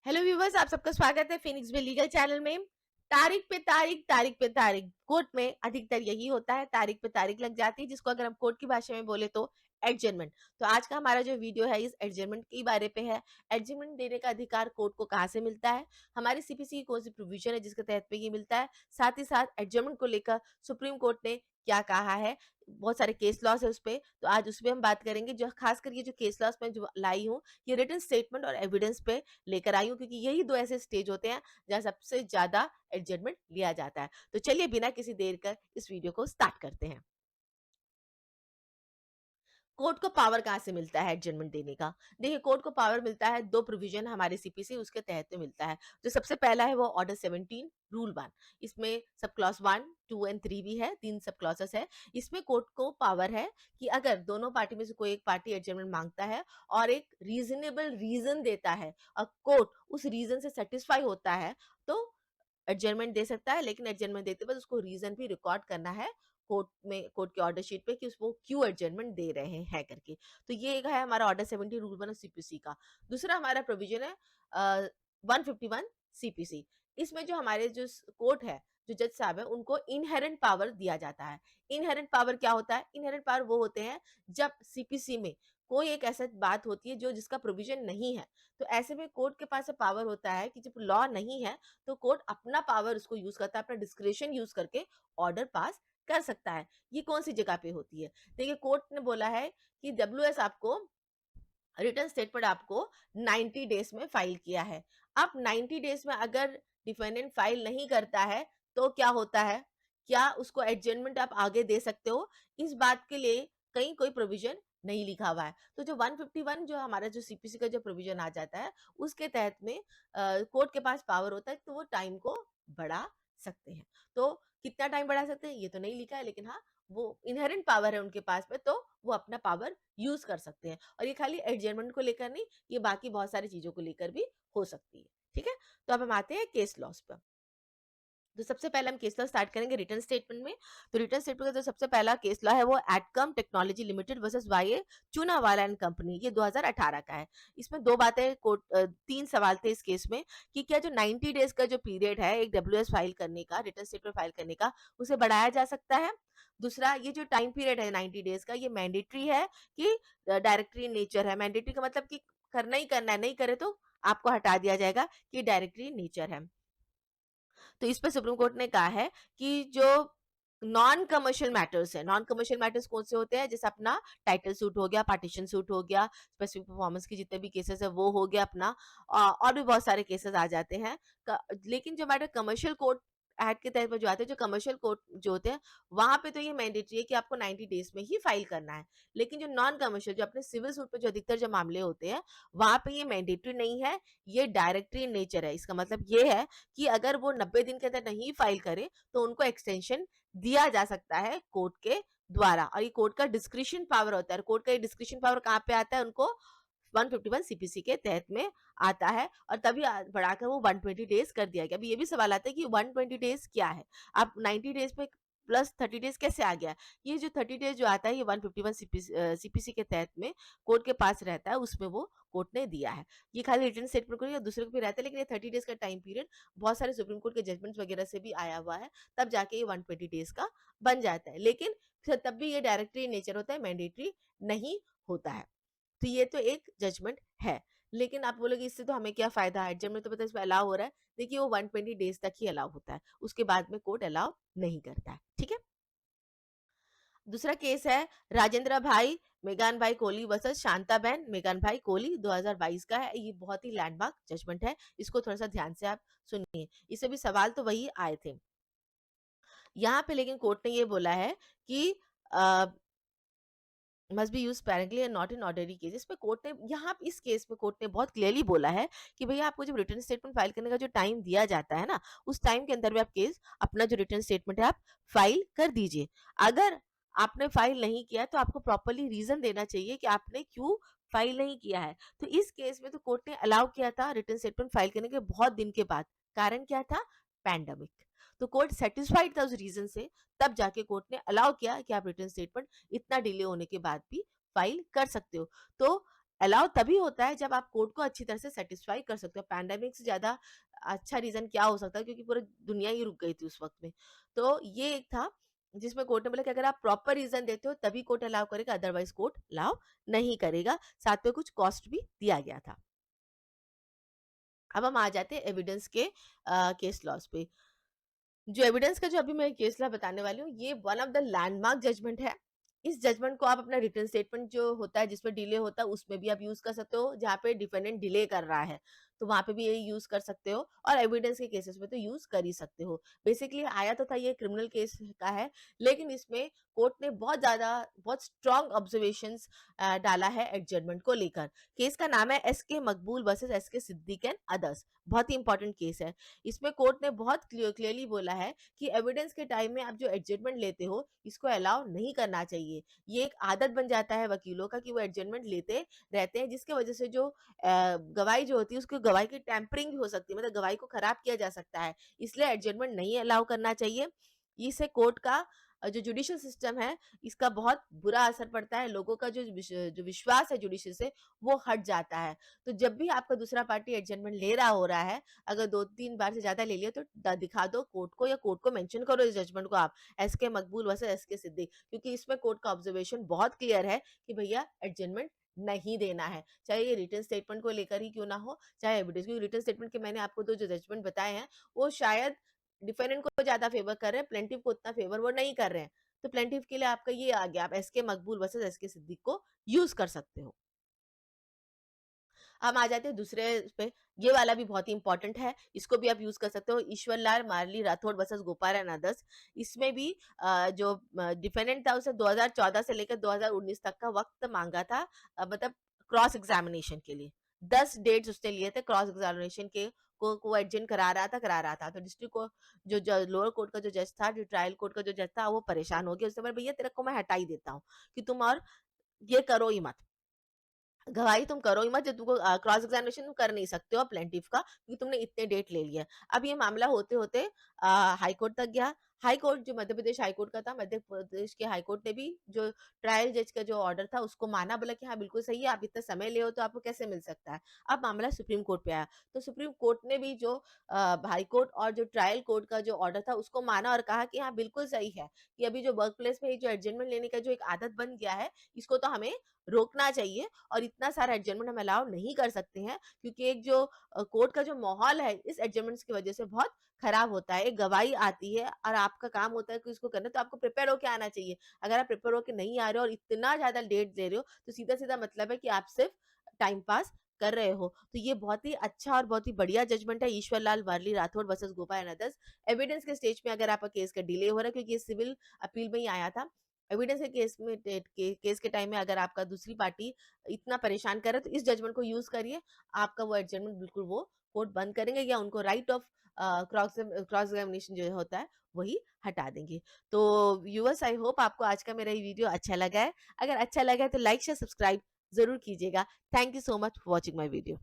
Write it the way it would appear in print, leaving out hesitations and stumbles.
Hello viewers, आप सबका स्वागत है फिनिक्स में लीगल चैनल में। तारीख पे तारीख, तारीख पे तारीख, कोर्ट में अधिकतर यही होता है, तारीख पे तारीख लग जाती है, जिसको अगर हम कोर्ट की भाषा में बोले तो एडजर्नमेंट। तो आज का हमारा जो वीडियो है इस एडजर्नमेंट के बारे पे है। एडजर्नमेंट देने का अधिकार कोर्ट को कहाँ से मिलता है, हमारी सीपीसी की कौन सी प्रोविजन है जिसके तहत पे ये मिलता है, साथ ही साथ एडजर्नमेंट को लेकर सुप्रीम कोर्ट ने क्या कहा है, बहुत सारे केस लॉस है उस पे, तो आज उस पे हम बात करेंगे। जो खासकर ये जो केस लॉस में जो लाई हूँ, ये रिटन स्टेटमेंट और एविडेंस पे लेकर आई हूँ, क्योंकि यही दो ऐसे स्टेज होते हैं जहां सबसे ज्यादा एडजस्टमेंट लिया जाता है। तो चलिए बिना किसी देर कर इस वीडियो को स्टार्ट करते हैं। कोर्ट को पावर कहां से मिलता है एडजमेंट देने का? देखिए, कोर्ट को पावर मिलता है, दो प्रोविजन हमारे सीपीसी उसके तहत में मिलता है। जो सबसे पहला है वो ऑर्डर 17 रूल 1। इसमें सब क्लॉज 1, 2 एंड 3 भी है, तीन सब क्लॉसेस है। इसमें कोर्ट को पावर है कि अगर दोनों पार्टी में से कोई एक पार्टी एडजमेंट मांगता है और एक रीजनेबल रीजन देता है और कोर्ट उस रीजन से सेटिस्फाई होता है, तो एडजर्नमेंट दे सकता है। लेकिन एडजर्नमेंट देते वक्त उसको रीजन भी रिकॉर्ड करना है कोर्ट में, कोर्ट के ऑर्डर शीट पे, कि उसको क्यों एडजर्नमेंट दे रहे हैं करके। तो ये एक है हमारा ऑर्डर 70 रूल 1 सीपीसी का। दूसरा हमारा प्रोविजन है 151 सीपीसी। इसमें जो हमारे जो कोर्ट है, जो जज साहब है, उनको इनहेरेंट पावर दिया जाता है। इनहेरेंट पावर क्या होता है? इनहेरेंट पावर वो होते हैं जब सीपीसी में कोई एक ऐसा बात होती है जो जिसका प्रोविजन नहीं है, तो ऐसे में कोर्ट के पास पावर होता है कि जब लॉ नहीं है तो कोर्ट अपना पावर उसको यूज करता है, अपना डिस्क्रिशन यूज करके ऑर्डर पास कर सकता है। ये कौन सी जगह पे होती है? देखिए, कोर्ट ने बोला है कि डब्ल्यूएस आपको रिटर्न स्टेटमेंट आपको 90 डेज में फाइल किया है। अब 90 डेज में अगर डिफेंडेंट फाइल नहीं करता है तो क्या होता है? क्या उसको एडजमेंट आप आगे दे सकते हो? इस बात के लिए कहीं कोई प्रोविजन नहीं लिखा हुआ है। तो जो 151 जो हमारा जो सीपीसी का जो प्रोविजन आ जाता है, उसके तहत में कोर्ट के पास पावर होता है, तो वो टाइम को बढ़ा सकते हैं। तो कितना टाइम बढ़ा सकते हैं ये तो नहीं लिखा है, लेकिन हाँ, वो इनहेरेंट पावर है उनके पास में, तो वो अपना पावर यूज कर सकते हैं। और ये खाली एडजर्नमेंट को लेकर नहीं, ये बाकी बहुत सारी चीजों को लेकर भी हो सकती है। ठीक है, तो अब हम आते हैं केस लॉस पर। तो सबसे पहले हम केस लॉ स्टार्ट करेंगे रिटर्न स्टेटमेंट में। तो रिटर्न स्टेटमेंट का जो सबसे पहला केस लॉ है वो Atcom technology limited versus Y Chunawala and company, ये 2018 का है। इसमें दो बातें कोर्ट, तीन सवाल थे इस केस में कि क्या जो 90 डेज का जो पीरियड है एक डब्ल्यूएस फाइल करने का, रिटर्न स्टेटमेंट फाइल करने का, उसे बढ़ाया जा सकता है। दूसरा, ये जो टाइम पीरियड है 90 डेज का, ये मैंडेटरी है कि डायरेक्टरी नेचर है? मैंडेटरी का मतलब कि करना ही करना है, नहीं करे तो आपको हटा दिया जाएगा, कि डायरेक्टरी नेचर है। तो इस पे सुप्रीम कोर्ट ने कहा है कि जो नॉन कमर्शियल मैटर्स है, नॉन कमर्शियल मैटर्स कौन से होते हैं? जैसे अपना टाइटल सूट हो गया, पार्टीशन सूट हो गया, स्पेसिफिक परफॉर्मेंस के जितने भी केसेस है वो हो गया अपना, और भी बहुत सारे केसेस आ जाते हैं। लेकिन जो मैटर कमर्शियल कोर्ट एक्ट के तहत में जो आते हैं, जो कमर्शियल कोर्ट जो होते हैं, वहां पे तो ये मैंडेटरी है कि आपको 90 डेज में ही फाइल करना है। लेकिन जो नॉन कमर्शियल, जो अपने सिविल सूट पे जो अधिकतर जो मामले होते हैं, वहां पे ये मैंडेटरी नहीं है, ये डायरेक्टरी इन नेचर है। इसका मतलब ये है कि अगर वो 90 दिन के अंदर नहीं फाइल करे तो उनको एक्सटेंशन दिया जा सकता है कोर्ट के द्वारा, और ये कोर्ट का डिस्क्रिशन पावर होता है। कोर्ट का ये डिस्क्रिशन पावर कहाँ पे आता है? उनको 151 सीपीसी के तहत में आता है, और तभी बढ़ाकर वो 120 डेज कर दिया गया। अभी ये भी सवाल आता है कि 120 डेज क्या है? आप 90 डेज पे प्लस 30 डेज कैसे आ गया? ये जो 30 डेज जो आता है, ये 151 सीपीसी के तहत में कोर्ट के पास रहता है, उसमें वो कोर्ट ने दिया है। ये खाली रिटर्न स्टेटमेंट को या दूसरे को भी रहता है, लेकिन ये 30 डेज का टाइम पीरियड बहुत सारे सुप्रीम कोर्ट के जजमेंट्स वगैरह से भी आया हुआ है, तब जाके ये 120 डेज का बन जाता है। लेकिन फिर तब भी ये डायरेक्टरी नेचर होता है, मैंडेटरी नहीं होता है। तो ये तो एक जजमेंट है। लेकिन आप बोलोगे इससे तो हमें क्या फायदा है, एडजमेंट तो पता है इसमें अलाउ हो रहा है। देखिए, वो 120 डेज तक ही अलाउ होता है, उसके बाद में कोर्ट अलाउ नहीं करता है। ठीक है, दूसरा केस है राजेंद्र भाई मेगान भाई कोहली वर्सेस शांताबेन मेगान भाई कोहली, 2022 का है। ये बहुत ही लैंडमार्क जजमेंट है, इसको थोड़ा सा ध्यान से आप सुनिए। इससे भी सवाल तो वही आए थे यहाँ पे, लेकिन कोर्ट ने ये बोला है कि must be use sparingly and not in ordinary cases पे। कोर्ट ने यहाँ इस केस में कोर्ट ने बहुत क्लियरली बोला है कि भैया आपको जब रिटर्न स्टेटमेंट फाइल करने का जो टाइम दिया जाता है ना, उस टाइम के अंदर भी आप केस अपना जो रिटर्न स्टेटमेंट है आप फाइल कर दीजिए। अगर आपने फाइल नहीं किया तो आपको प्रॉपरली रीजन देना चाहिए कि आपने क्यों फाइल नहीं किया है। तो इस केस में तो कोर्ट ने अलाउ किया था रिटर्न स्टेटमेंट फाइल करने के बहुत दिन के बाद। कारण क्या था? पैंडमिक। तो कोर्ट सेटिस्फाइड था उस रीजन से, तब जाके कोर्ट ने अलाउ किया कि आप रिटर्न स्टेटमेंट इतना डिले होने के बाद भी फाइल कर सकते हो। तो अलाउ तभी होता है जब आप कोर्ट को अच्छी तरह से सैटिस्फाई कर सकते हो। पैंडेमिक से ज़्यादा अच्छा रीज़न क्या हो सकता है, क्योंकि पूरी दुनिया ही रुक गई थी उस वक़्त में। तो ये एक था जिसमें कोर्ट ने बोला कि अगर आप प्रॉपर रीज़न देते हो तभी कोर्ट अलाउ करेगा, अदरवाइज़ कोर्ट अलाउ नहीं करेगा। साथ में कुछ कॉस्ट भी दिया गया था। अब हम आ जाते हैं एविडेंस के केस लॉज़ पे। जो एविडेंस का जो अभी मैं केस लॉ बताने वाली हूँ, ये one of the landmark judgement है। इस जजमेंट को आप अपना रिटन स्टेटमेंट जो होता है जिसमें डिले होता है उसमें भी आप यूज़ कर सकते हो, जहाँ पे डिफेंडेंट डिले कर रहा है, तो वहाँ पे भी ये यूज़ कर सकते हो, और एविडेंस के केसेस में तो यूज़ कर ही सकते हो। बेसिकली आया तो था ये क्रिमिनल केस का है, लेकिन इसमें कोर्ट ने बहुत स्ट्रॉन्ग ऑब्जर्वेशंस डाला है एडजमेंट को लेकर। केस का नाम है SK Maqbool versus SK Siddique and others. बहुत ही इंपॉर्टेंट केस है। इसमें कोर्ट ने बहुत क्लियरली बोला है कि एविडेंस के टाइम में आप जो एडजमेंट लेते हो, इसको अलाउ नहीं करना चाहिए। ये एक आदत बन जाता है वकीलों का कि वो एडजमेंट लेते रहते हैं, जिसकी वजह से जो गवाही जो होती है, उसकी गवाही की टेम्परिंग भी हो सकती है, मतलब गवाही को खराब किया जा सकता है। इसलिए एडजमेंट नहीं अलाउ करना चाहिए। इससे कोर्ट का जो जुडिशियल सिस्टम है, इसका बहुत बुरा असर पड़ता है। लोगों का जो विश्वास है जुडिशियल से, वो हट जाता है। तो जब भी आपका दूसरा पार्टी एडजमेंट ले रहा हो रहा है, अगर 2-3 बार से ज़्यादा ले लिया, तो दिखा दो कोर्ट को, या कोर्ट को मेंशन करो इस जजमेंट को आप, SK Maqbool versus SK Siddique, क्योंकि इसमें कोर्ट का ऑब्जर्वेशन बहुत क्लियर है कि भैया एडजमेंट नहीं देना है। चाहे ये रिटन स्टेटमेंट को लेकर ही क्यों ना हो, चाहे एविडेंस, क्योंकि रिटन स्टेटमेंट के मैंने आपको 2 जो जजमेंट बताए हैं, वो शायद डिफेंडेंट को ज़्यादा फेवर कर रहे हैं, प्लेंटिफ को उतना फेवर वो नहीं कर रहे हैं। तो प्लेंटिफ के लिए आपका ये आ गया, आप SK Maqbool versus SK Siddique को यूज़ कर सकते हो। हम आ जाते हैं दूसरे पे, ये वाला भी बहुत ही इंपॉर्टेंट है, इसको भी आप यूज़ कर सकते हो, ईश्वर लाल मारली Rathore versus Gopal and others. इसमें भी जो डिफेंडेंट था उसने 2014 से लेकर 2019 तक का वक़्त माँगा था, मतलब क्रॉस एग्ज़ामिनेशन के लिए। 10 डेट्स उसने लिए थे क्रॉस एग्ज़ामिनेशन के, को एडजेंट करा रहा था। तो डिस्ट्रिक्ट को जो लोअर कोर्ट का जो जज था, जो ट्रायल कोर्ट का जो जज था, वो परेशान हो गया। उसने बोला, भैया तेरे को मैं हटा ही देता हूँ, कि तुम और ये करो ही मत। गवाही तुम करो ही मत, जो तुमको क्रॉस एग्जामिनेशन तुम कर नहीं सकते हो प्लेंटिफ का, क्योंकि तुमने इतने डेट ले लिया। अब ये मामला होते-होते हाई कोर्ट तक गया। हाई कोर्ट जो मध्य प्रदेश हाई कोर्ट का था, मध्य प्रदेश के हाई कोर्ट ने भी जो ट्रायल जज का जो ऑर्डर था उसको माना, बोला कि हाँ, बिल्कुल सही है, आप इतना समय लिए हो तो आपको कैसे मिल सकता है। अब मामला सुप्रीम कोर्ट पे आया, तो सुप्रीम कोर्ट ने भी जो हाई कोर्ट और जो ट्रायल कोर्ट का जो ऑर्डर था उसको माना, और कहा कि हाँ, बिल्कुल सही है कि अभी जो वर्क प्लेस में जो एडजमेंट लेने का जो एक आदत बन गया है, इसको तो हमें रोकना चाहिए, और इतना सारा एडजमेंट हम अलाउ नहीं कर सकते हैं, क्योंकि एक जो कोर्ट का जो माहौल है इस एडजमेंट्स की वजह से बहुत खराब होता है। एक गवाही आती है और आपका काम होता है कि इसको करना, तो आपको प्रिपेयर होके आना चाहिए। अगर आप प्रिपेयर होके नहीं आ रहे हो और इतना ज़्यादा डेट दे रहे हो, तो सीधा-सीधा मतलब है कि आप सिर्फ टाइम पास कर रहे हो। तो ये बहुत ही अच्छा और बहुत ही बढ़िया जजमेंट है, Ishwar Lal Warli Rathore versus Gopal and others. Evidence के स्टेज में अगर आपका केस का डिले हो रहा है, क्योंकि ये सिविल अपील में ही आया था। एविडेंस के केस के टाइम में अगर आपका दूसरी पार्टी इतना परेशान कर रहा है, तो इस जजमेंट को यूज़ करिए। आपका वो एडजमेंट बिल्कुल वो कोर्ट बंद करेंगे, या उनको राइट ऑफ क्रॉस एग्जामिनेशन जो होता है वही हटा देंगे। तो व्यूअर्स, आई होप आपको आज का मेरा ये वीडियो अच्छा लगा है। अगर अच्छा लगा है तो लाइक शेयर सब्सक्राइब ज़रूर कीजिएगा। Thank you so much for watching my video.